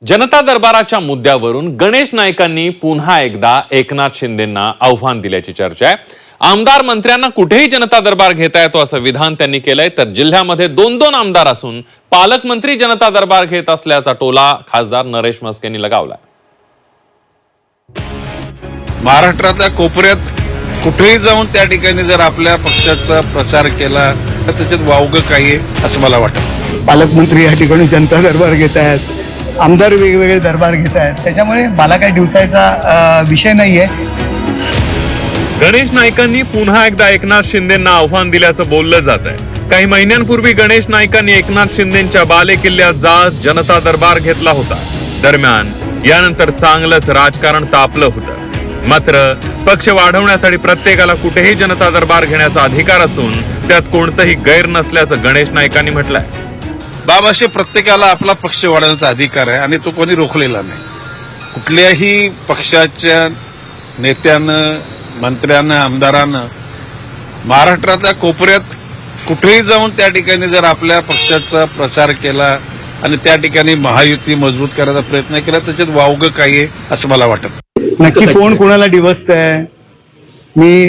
जनता दरबाराच्या मुद्द्यावरून गणेश नाईकांनी पुन्हा एकदा एकनाथ शिंदेंना आव्हान दिल्याची चर्चा आहे। आमदार मंत्र्यांना कुठेही जनता दरबार घेता येतो असं विधान त्यांनी केलंय। तर जिल्ह्यामध्ये दोन दोन आमदार असून पालकमंत्री जनता दरबार घेत असल्याचा टोला खासदार नरेश म्हस्केंनी लगावला। महाराष्ट्रातल्या कोपऱ्यात कुठेही जाऊन त्या ठिकाणी जर आपल्या पक्षाचा प्रचार केला तर त्याच्यात वावगं काही आहे असं मला वाटतं। पालकमंत्री या ठिकाणी जनता दरबार घेत आहेत, आमदार वेगवेगळे दरबार घेत आहेत, त्याच्यामुळे मला काही दिवसाचा विषय नाहीये। गणेश नाईकांनी पुन्हा एकदा एकनाथ शिंदेंना आव्हान दिल्याचं बोललं जात आहे। काही महिन्यांपूर्वी गणेश नाईकांनी एकनाथ शिंदेंच्या बालेकिल्ल्यात जात जनता दरबार घेतला होता। दरम्यान यानंतर चांगलंच राजकारण तापलं होतं। मात्र पक्ष वाढवण्यासाठी प्रत्येकाला कुठेही जनता दरबार घेण्याचा अधिकार असून त्यात कोणतंही गैर नसल्याचं गणेश नाईकांनी म्हटलंय। बाबाशी प्रत्येकाला आपला पक्ष वाढवण्याचा अधिकार आहे आणि तो कोणी रोखलेला नाही। कुठल्याही पक्षाच्या नेत्यानं, मंत्र्यानं, आमदारानं महाराष्ट्रातल्या कोपऱ्यात कुठेही जाऊन त्या ठिकाणी जर आपल्या पक्षाचा प्रचार केला आणि त्या ठिकाणी महायुती मजबूत करायचा प्रयत्न केला त्याच्यात वावगं काही आहे असं मला वाटतं। नक्की कोण कोणाला डिवचतंय, मी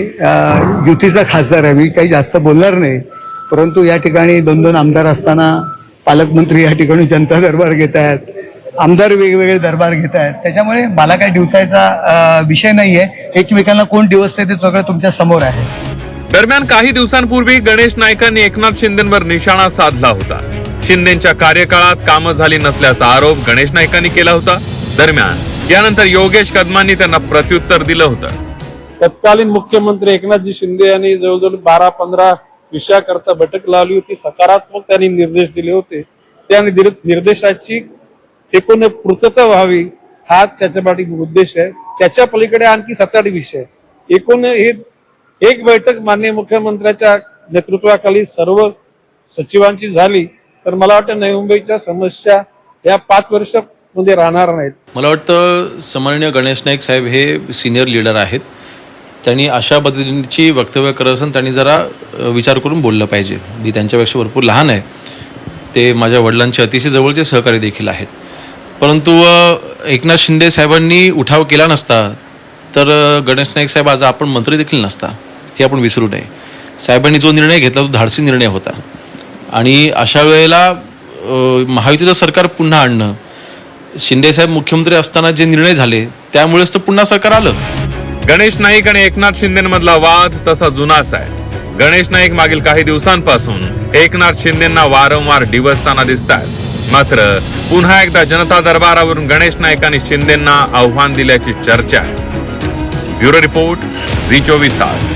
युतीचा खासदार आहे, मी काही जास्त बोलणार नाही। परंतु या ठिकाणी दोन दोन आमदार असताना पालकमंत्री या ठिकाणी जनता दरबार घेत आहेत, आमदार वेगवेगळे दरबार घेत आहेत, त्याच्यामुळे मला काही दिवसाचा विषय नाहीये। एकमेकांना कोण डिवचतंय ते सगळं तुमच्या समोर आहे। दरम्यान काही दिवसांपूर्वी गणेश नाईकांनी एकनाथ शिंदेंवर निशाणा साधला होता। शिंदेंच्या कार्यकाळात कामं झाली नसल्याचा आरोप गणेश नाईकांनी केला होता। दरम्यान यानंतर योगेश कदमांनी त्यांना प्रत्युत्तर दिलं होतं। तत्कालीन मुख्यमंत्री एकनाथजी शिंदे यांनी जवळजवळ 12-15 विषयाकरता बैठक लावली होती। सकारात्मक त्यांनी निर्देश दिले होते। त्या निर्देशाची एकूण पूर्तता व्हावी हा त्याच्या पाठीमागे उद्देश आहे। त्याच्या पलीकडे आणखी 7-8 विषय एकूण हे एक बैठक माननीय मुख्यमंत्र्याच्या नेतृत्वाखाली सर्व सचिवांची झाली तर मला वाटतं नवी मुंबईच्या समस्या या 5 वर्षामध्ये राहणार नाहीत। मला वाटतं सन्माननीय गणेश नाईक साहेब हे सिनियर लीडर आहेत। त्यांनी अशा पद्धतीची वक्तव्य करत असताना त्यांनी जरा विचार करून बोललं पाहिजे। मी त्यांच्यापेक्षा भरपूर लहान आहे, ते माझ्या वडिलांचे अतिशय जवळचे सहकारी देखील आहेत। परंतु एकनाथ शिंदे साहेबांनी उठाव केला नसता तर गणेश नाईक साहेब आज आपण मंत्री देखील नसता, हे आपण विसरू नये। साहेबांनी जो निर्णय घेतला तो धाडसी निर्णय होता आणि अशा वेळेला महायुतीचं सरकार पुन्हा आणणं, शिंदे साहेब मुख्यमंत्री असताना जे निर्णय झाले त्यामुळेच तर पुन्हा सरकार आलं। गणेश नाईक आणि एकनाथ शिंदेमधला वाद तसा जुनाच आहे। गणेश नाईक मागील काही दिवसांपासून एकनाथ शिंदेंना वारंवार डिवचताना दिसतात। मात्र पुन्हा एकदा जनता दरबारावरून गणेश नाईकांनी शिंदेंना आव्हान दिल्याची चर्चा आहे। ब्युरो रिपोर्ट, झी 24 तास।